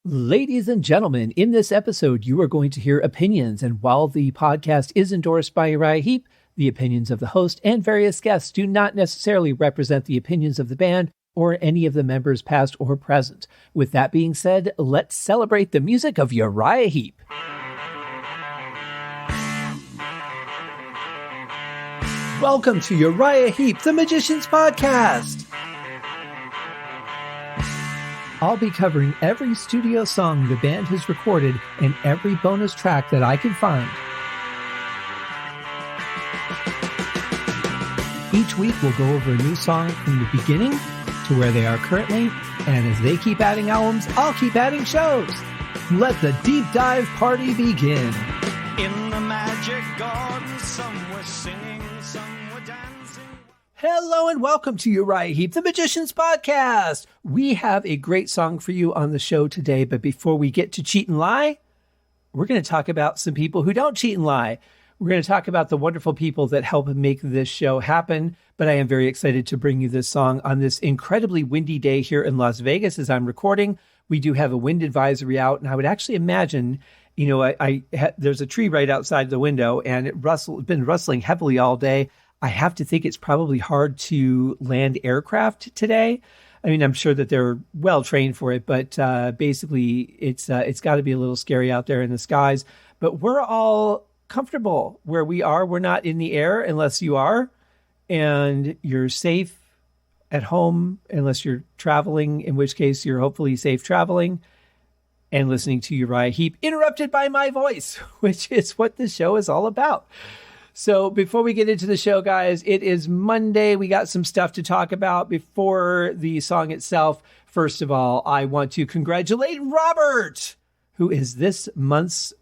Ladies and gentlemen, in this episode, you are going to hear opinions. And while the podcast is endorsed by Uriah Heep, the opinions of the host and various guests do not necessarily represent the opinions of the band or any of the members past or present. With that being said, let's celebrate the music of Uriah Heep. Welcome to Uriah Heep, the Magician's Podcast. I'll be covering every studio song the band has recorded and every bonus track that I can find. Each week we'll go over a new song from the beginning to where they are currently, and as they keep adding albums, I'll keep adding shows. Let the deep dive party begin. In the magic garden, some were singing, some were dancing. Hello and welcome to Uriah Heep, the Magician's Podcast. We have a great song for you on the show today, but before we get to Cheat and Lie, we're going to talk about some people who don't cheat and lie. We're going to talk about the wonderful people that help make this show happen, but I am very excited to bring you this song on this incredibly windy day here in Las Vegas as I'm recording. We do have a wind advisory out, and I would actually imagine, you know, there's a tree right outside the window, and it's been rustling heavily all day. I have to think it's probably hard to land aircraft today. I mean, I'm sure that they're well trained for it, but basically it's got to be a little scary out there in the skies. But we're all comfortable where we are. We're not in the air unless you are, and you're safe at home unless you're traveling, in which case you're hopefully safe traveling and listening to Uriah Heep interrupted by my voice, which is what the show is all about. So before we get into the show, guys, it is Monday. We got some stuff to talk about before the song itself. First of all, I want to congratulate Robert, who is this month's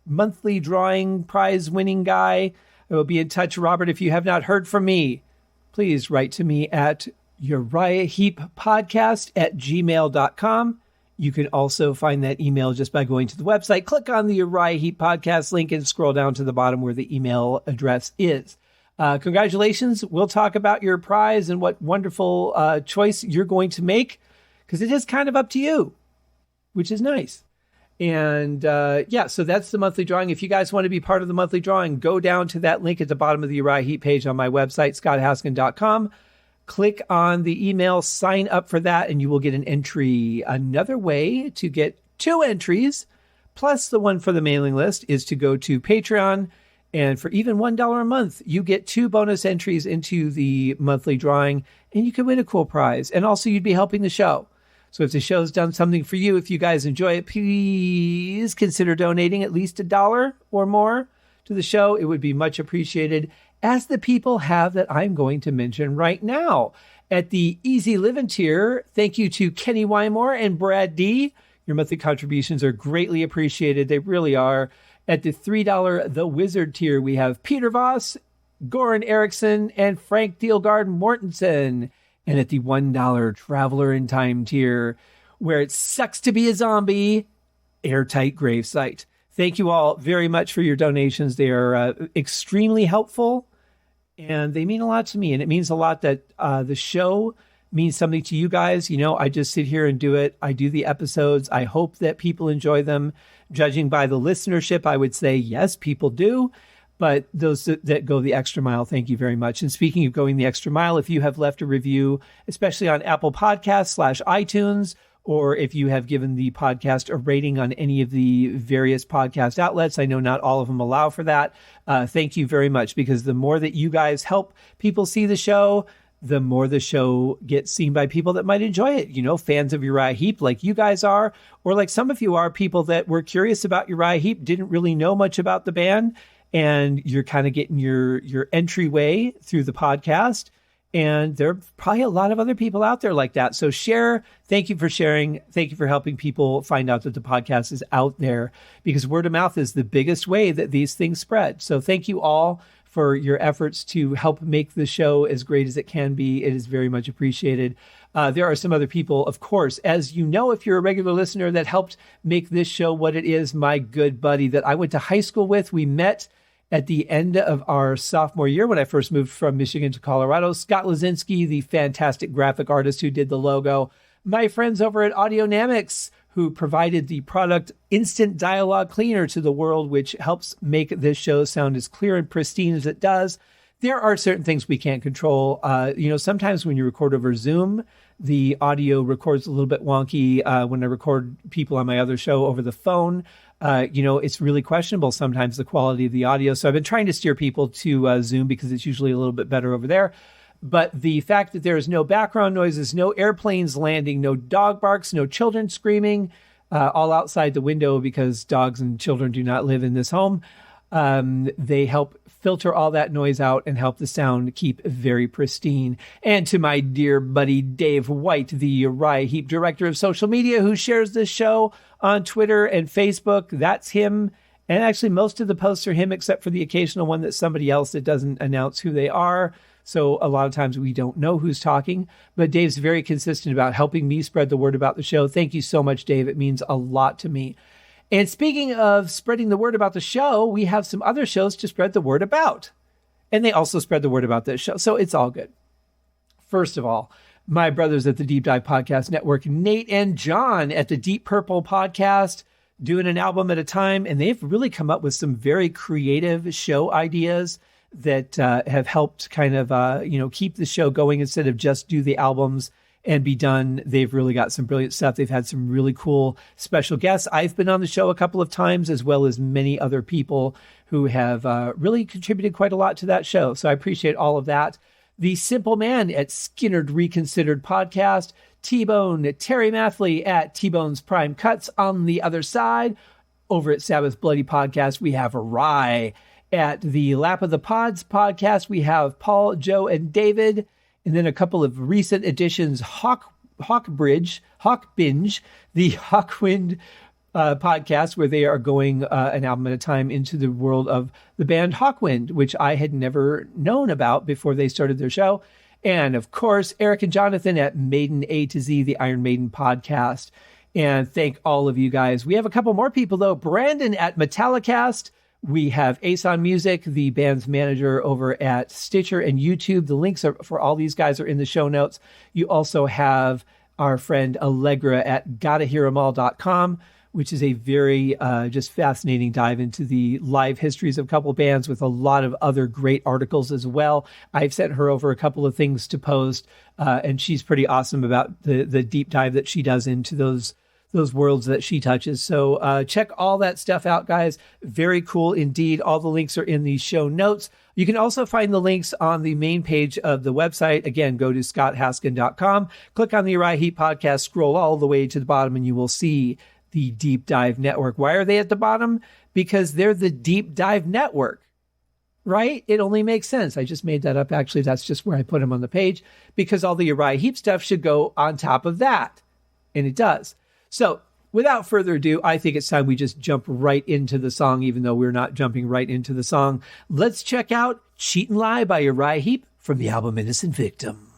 monthly drawing prize winning guy. I will be in touch, Robert. If you have not heard from me, please write to me at uriahheeppodcast@gmail.com. You can also find that email just by going to the website. Click on the Uriah Heep podcast link and scroll down to the bottom where the email address is. Congratulations. We'll talk about your prize and what wonderful choice you're going to make, because it is kind of up to you, which is nice. And so that's the monthly drawing. If you guys want to be part of the monthly drawing, go down to that link at the bottom of the Uriah Heep page on my website, scotthaskin.com. Click on the email, sign up for that, and you will get an entry. Another way to get 2 entries, plus the one for the mailing list, is to go to Patreon. And for even $1 a month, you get 2 bonus entries into the monthly drawing, and you can win a cool prize. And also, you'd be helping the show. So if the show's done something for you, if you guys enjoy it, please consider donating at least $1 or more to the show. It would be much appreciated, as the people have that I'm going to mention right now. At the Easy Living tier, thank you to Kenny Wymore and Brad D. Your monthly contributions are greatly appreciated. They really are. At the $3 The Wizard tier, we have Peter Voss, Goran Eriksson, and Frank Thielgaard Mortensen. And at the $1 Traveler in Time tier, where it sucks to be a zombie, Airtight Gravesite. Thank you all very much for your donations. They are extremely helpful, and they mean a lot to me. And it means a lot that the show means something to you guys. You know, I just sit here and do it. I do the episodes. I hope that people enjoy them. Judging by the listenership, I would say, yes, people do. But those that go the extra mile, thank you very much. And speaking of going the extra mile, if you have left a review, especially on Apple Podcasts /iTunes, or if you have given the podcast a rating on any of the various podcast outlets, I know not all of them allow for that. Thank you very much, because the more that you guys help people see the show, the more the show gets seen by people that might enjoy it. You know, fans of Uriah Heep like you guys are, or like some of you are, people that were curious about Uriah Heep, didn't really know much about the band, and you're kind of getting your entryway through the podcast. And there are probably a lot of other people out there like that. So share. Thank you for sharing. Thank you for helping people find out that the podcast is out there, because word of mouth is the biggest way that these things spread. So thank you all for your efforts to help make the show as great as it can be. It is very much appreciated. There are some other people, of course, as you know, if you're a regular listener, that helped make this show what it is. My good buddy that I went to high school with. We met at the end of our sophomore year when I first moved from Michigan to Colorado. Scott Lazinski, the fantastic graphic artist who did the logo. My friends over at Audionamics, who provided the product Instant Dialogue Cleaner to the world, which helps make this show sound as clear and pristine as it does. There are certain things we can't control. Sometimes when you record over Zoom, the audio records a little bit wonky. When I record people on my other show over the phone, it's really questionable sometimes the quality of the audio. So I've been trying to steer people to Zoom because it's usually a little bit better over there. But the fact that there is no background noises, no airplanes landing, no dog barks, no children screaming, all outside the window because dogs and children do not live in this home. They help filter all that noise out and help the sound keep very pristine. And to my dear buddy Dave White, the Uriah Heep director of social media, who shares this show on Twitter and Facebook, that's him. And actually, most of the posts are him, except for the occasional one that's somebody else that doesn't announce who they are. So a lot of times we don't know who's talking. But Dave's very consistent about helping me spread the word about the show. Thank you so much, Dave. It means a lot to me. And speaking of spreading the word about the show, we have some other shows to spread the word about. And they also spread the word about this show. So it's all good. First of all, my brothers at the Deep Dive Podcast Network, Nate and John at the Deep Purple Podcast, doing an album at a time. And they've really come up with some very creative show ideas that have helped kind of, keep the show going instead of just do the albums and be done. They've really got some brilliant stuff. They've had some really cool special guests. I've been on the show a couple of times, as well as many other people who have really contributed quite a lot to that show. So I appreciate all of that. The Simple Man at Skinnerd Reconsidered Podcast, T-Bone, Terry Mathley at T-Bone's Prime Cuts on the other side. Over at Sabbath Bloody Podcast, we have Rye. At the Lap of the Pods Podcast, we have Paul, Joe, and David. And then a couple of recent additions, Hawkbinge, the Hawkwind podcast, where they are going an album at a time into the world of the band Hawkwind, which I had never known about before they started their show. And of course, Eric and Jonathan at Maiden A to Z, the Iron Maiden podcast. And thank all of you guys. We have a couple more people, though. Brandon at Metallicast. We have Ace on Music, the band's manager over at Stitcher and YouTube. The links for all these guys are in the show notes. You also have our friend Allegra at gottahearemall.com, which is a very just fascinating dive into the live histories of a couple bands with a lot of other great articles as well. I've sent her over a couple of things to post, and she's pretty awesome about the deep dive that she does into those worlds that she touches. So check all that stuff out, guys. Very cool indeed. All the links are in the show notes. You can also find the links on the main page of the website. Again, go to scotthaskin.com, click on the Uriah Heep podcast, scroll all the way to the bottom, and you will see the Deep Dive Network. Why are they at the bottom? Because they're the Deep Dive Network, right? It only makes sense. I just made that up. Actually, that's just where I put them on the page, because all the Uriah Heep stuff should go on top of that. And it does. So without further ado, I think it's time we just jump right into the song, even though we're not jumping right into the song. Let's check out Cheat and Lie by Uriah Heep from the album Innocent Victim.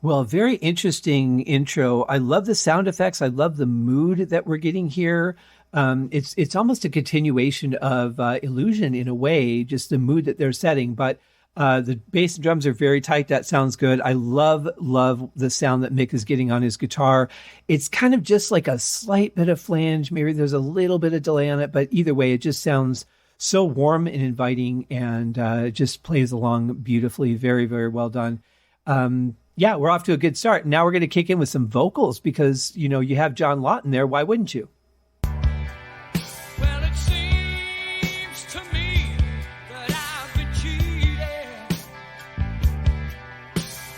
Well, very interesting intro. I love the sound effects. I love the mood that we're getting here. It's almost a continuation of Illusion in a way, just the mood that they're setting. But the bass and drums are very tight. That sounds good. I love the sound that Mick is getting on his guitar. It's kind of just like a slight bit of flange. Maybe there's a little bit of delay on it, but either way, it just sounds so warm and inviting, and just plays along beautifully. Very, very well done. Yeah, we're off to a good start. Now we're going to kick in with some vocals because, you have John Lawton there. Why wouldn't you? Well, it seems to me that I've been cheated,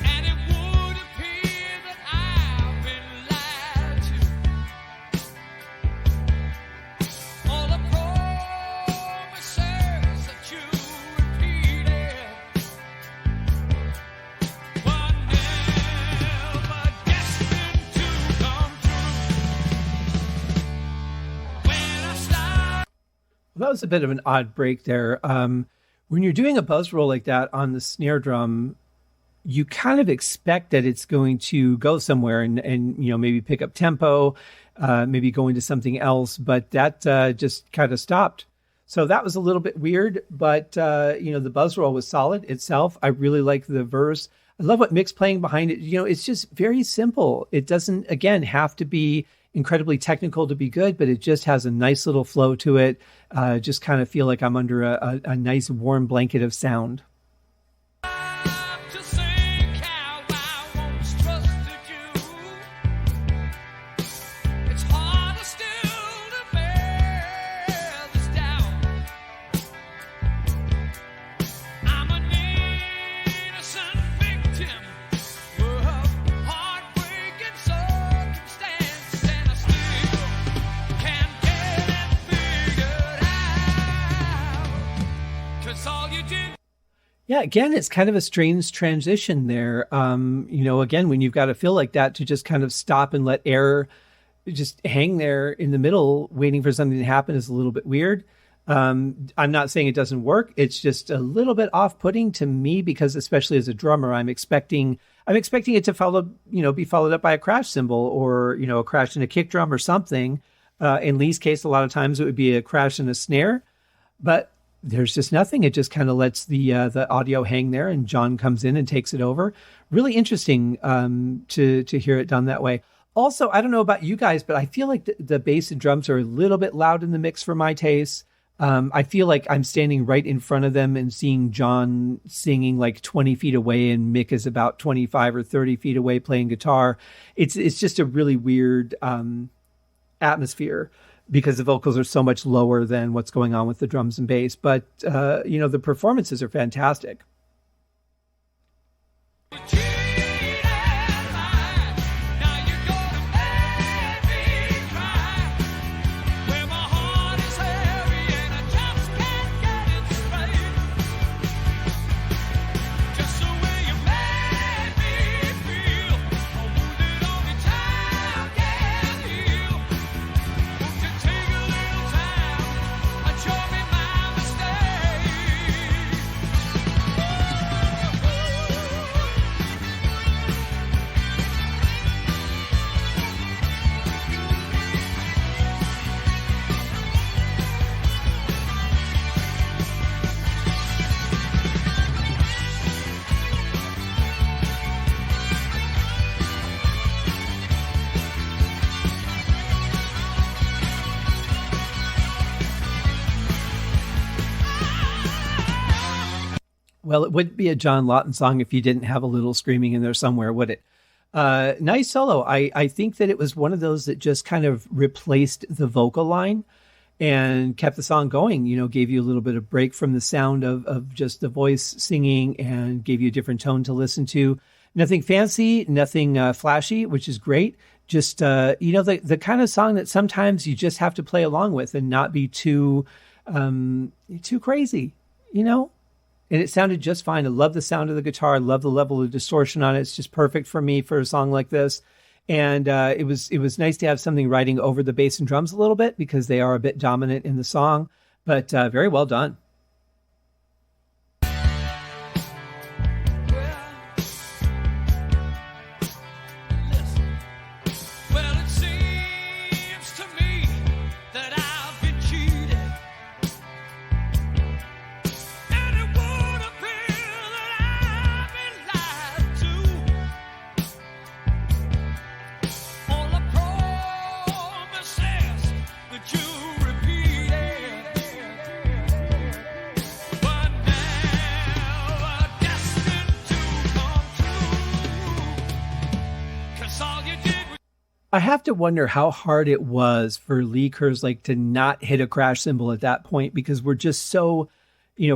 and it would appear that I've been lied to. All the promises that you repeated were never destined to come true. When I start Well, that was a bit of an odd break there. When you're doing a buzz roll like that on the snare drum, you kind of expect that it's going to go somewhere and maybe pick up tempo, maybe go into something else, but that just kind of stopped. So that was a little bit weird, but the buzz roll was solid itself. I really like the verse. I love what Mick's playing behind it. It's just very simple. It doesn't, again, have to be incredibly technical to be good, but it just has a nice little flow to it. Just kind of feel like I'm under a nice warm blanket of sound. Yeah, again, it's kind of a strange transition there. Again, when you've got a fill like that, to just kind of stop and let air just hang there in the middle, waiting for something to happen, is a little bit weird. I'm not saying it doesn't work. It's just a little bit off-putting to me because, especially as a drummer, I'm expecting it to be followed up by a crash cymbal or, a crash in a kick drum or something. In Lee's case, a lot of times it would be a crash in a snare, but there's just nothing. It just kind of lets the audio hang there, and John comes in and takes it over. Really interesting to hear it done that way. Also, I don't know about you guys, but I feel like the bass and drums are a little bit loud in the mix for my taste. I feel like I'm standing right in front of them and seeing John singing like 20 feet away, and Mick is about 25 or 30 feet away playing guitar. It's just a really weird atmosphere, because the vocals are so much lower than what's going on with the drums and bass. But, the performances are fantastic. Well, it wouldn't be a John Lawton song if you didn't have a little screaming in there somewhere, would it? Nice solo. I think that it was one of those that just kind of replaced the vocal line and kept the song going, gave you a little bit of break from the sound of just the voice singing and gave you a different tone to listen to. Nothing fancy, nothing flashy, which is great. Just, the kind of song that sometimes you just have to play along with and not be too crazy, And it sounded just fine. I love the sound of the guitar. I love the level of distortion on it. It's just perfect for me for a song like this. And it was nice to have something riding over the bass and drums a little bit, because they are a bit dominant in the song, but very well done. I have to wonder how hard it was for Lee Kerslake to not hit a crash cymbal at that point, because we're just so,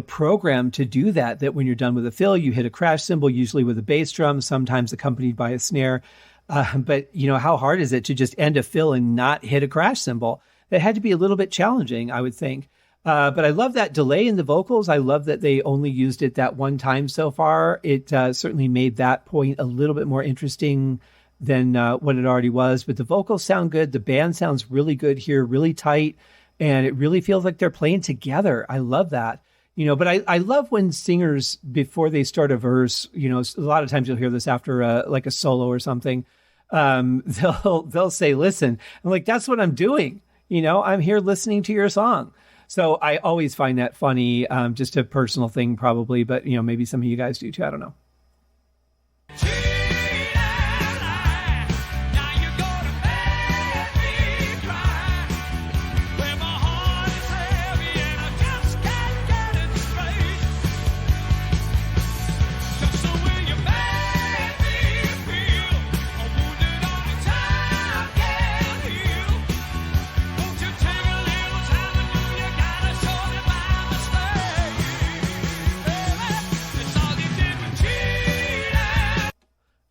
programmed to do that when you're done with a fill, you hit a crash cymbal, usually with a bass drum, sometimes accompanied by a snare. But how hard is it to just end a fill and not hit a crash cymbal? That had to be a little bit challenging, I would think. But I love that delay in the vocals. I love that they only used it that one time so far. It certainly made that point a little bit more interesting than what it already was. But the vocals sound good. The band sounds really good here, really tight. And it really feels like they're playing together. I love that. But I love when singers, before they start a verse, a lot of times you'll hear this after like a solo or something. They'll say, listen, I'm like, that's what I'm doing. I'm here listening to your song. So I always find that funny, just a personal thing probably, but maybe some of you guys do too. I don't know.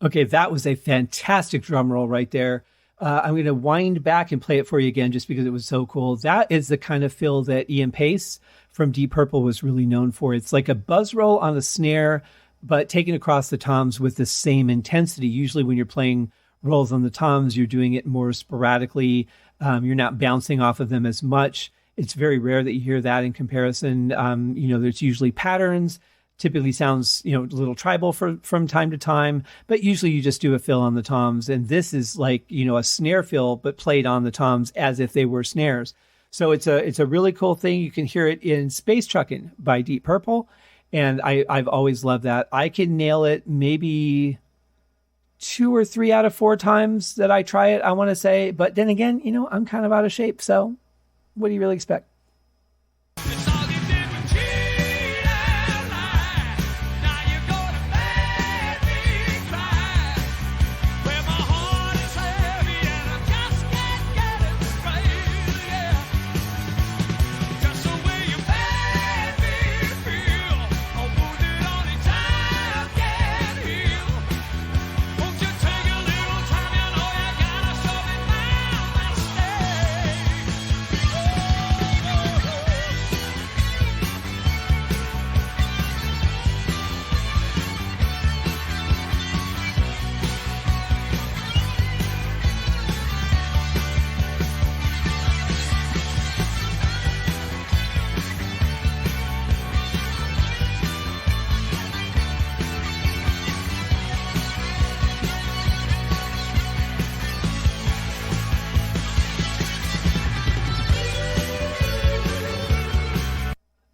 Okay, that was a fantastic drum roll right there. I'm going to wind back and play it for you again just because it was so cool. That is the kind of fill that Ian Pace from Deep Purple was really known for. It's like a buzz roll on a snare, but taken across the toms with the same intensity. Usually when you're playing rolls on the toms, you're doing it more sporadically. You're not bouncing off of them as much. It's very rare that you hear that in comparison. There's usually patterns. Typically sounds, a little tribal from time to time, but usually you just do a fill on the toms. And this is like, a snare fill, but played on the toms as if they were snares. So it's a really cool thing. You can hear it in Space Truckin' by Deep Purple. And I've always loved that. I can nail it maybe 2 or 3 out of 4 times that I try it, I want to say. But then again, I'm kind of out of shape. So what do you really expect?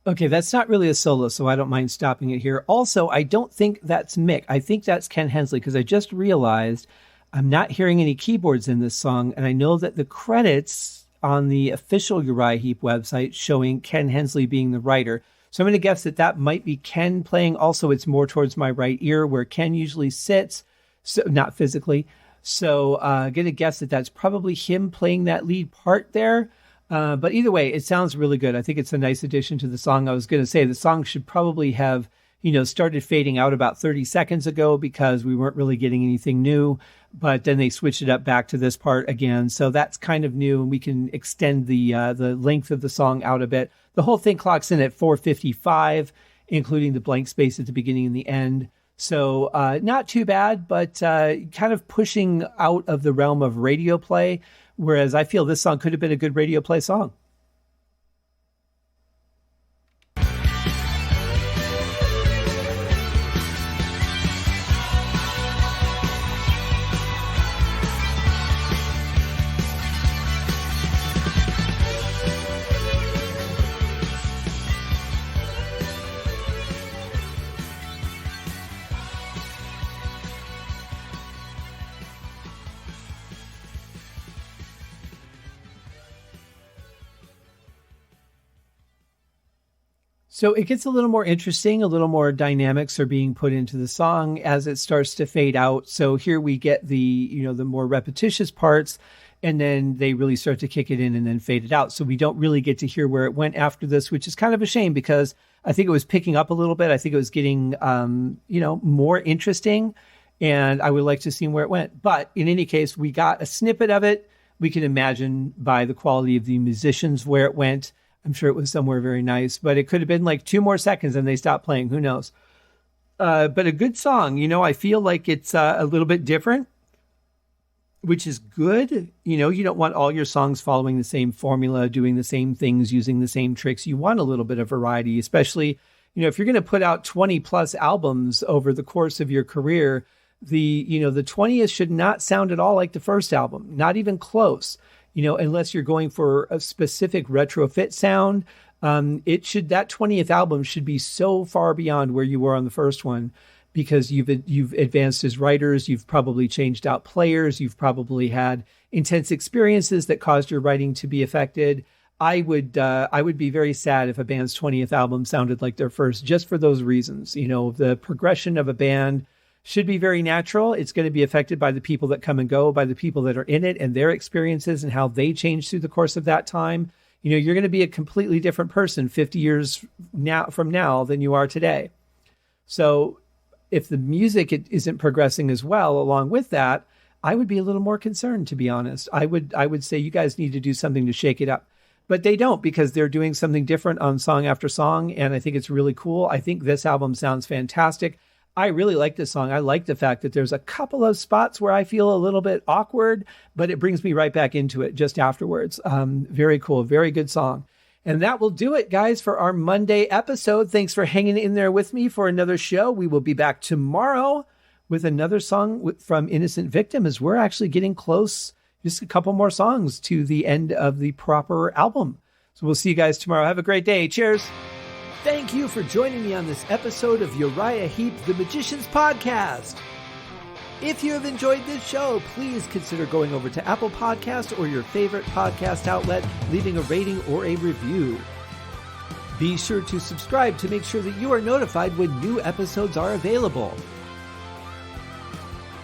Okay, that's not really a solo, so I don't mind stopping it here. Also, I don't think that's Mick. I think that's Ken Hensley, because I just realized I'm not hearing any keyboards in this song, and I know that the credits on the official Uriah Heep website showing Ken Hensley being the writer. So I'm going to guess that might be Ken playing. Also, it's more towards my right ear where Ken usually sits, so not physically. So I'm going to guess that that's probably him playing that lead part there. But either way, it sounds really good. I think it's a nice addition to the song. I was going to say the song should probably have, started fading out about 30 seconds ago because we weren't really getting anything new. But then they switched it up back to this part again. So that's kind of new, and we can extend the length of the song out a bit. The whole thing clocks in at 4:55, including the blank space at the beginning and the end. So not too bad, but kind of pushing out of the realm of radio play. Whereas I feel this song could have been a good radio play song. So it gets a little more interesting, a little more dynamics are being put into the song as it starts to fade out. So here we get the more repetitious parts, and then they really start to kick it in and then fade it out. So we don't really get to hear where it went after this, which is kind of a shame because I think it was picking up a little bit. I think it was getting, more interesting, and I would like to see where it went. But in any case, we got a snippet of it. We can imagine by the quality of the musicians where it went. I'm sure it was somewhere very nice, but it could have been like 2 more seconds and they stopped playing. Who knows? But a good song. I feel like it's a little bit different. which is good. You don't want all your songs following the same formula, doing the same things, using the same tricks. You want a little bit of variety, especially, if you're going to put out 20 plus albums over the course of your career, the 20th should not sound at all like the first album, not even close, unless you're going for a specific retrofit sound. That 20th album should be so far beyond where you were on the first one, because you've advanced as writers, you've probably changed out players, you've probably had intense experiences that caused your writing to be affected. I would be very sad if a band's 20th album sounded like their first, just for those reasons. The progression of a band should be very natural. It's going to be affected by the people that come and go, by the people that are in it and their experiences and how they change through the course of that time. You're going to be a completely different person 50 years from now than you are today. So if the music isn't progressing as well along with that, I would be a little more concerned, to be honest. I would say you guys need to do something to shake it up. But they don't, because they're doing something different on song after song, and I think it's really cool. I think this album sounds fantastic. I really like this song. I like the fact that there's a couple of spots where I feel a little bit awkward, but it brings me right back into it just afterwards. Very cool. Very good song. And that will do it, guys, for our Monday episode. Thanks for hanging in there with me for another show. We will be back tomorrow with another song from Innocent Victim, as we're actually getting close, just a couple more songs to the end of the proper album. So we'll see you guys tomorrow. Have a great day. Cheers. Thank you for joining me on this episode of Uriah Heep, the Magicians Podcast. If you have enjoyed this show, please consider going over to Apple Podcasts or your favorite podcast outlet, leaving a rating or a review. Be sure to subscribe to make sure that you are notified when new episodes are available.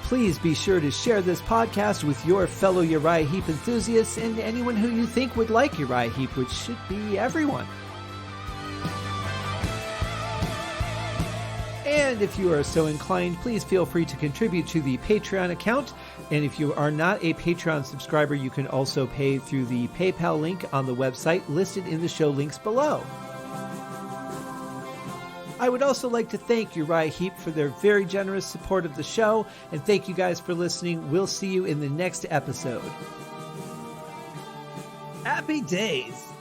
Please be sure to share this podcast with your fellow Uriah Heep enthusiasts and anyone who you think would like Uriah Heep, which should be everyone. And if you are so inclined, please feel free to contribute to the Patreon account. And if you are not a Patreon subscriber, you can also pay through the PayPal link on the website listed in the show links below. I would also like to thank Uriah Heep for their very generous support of the show. And thank you guys for listening. We'll see you in the next episode. Happy days!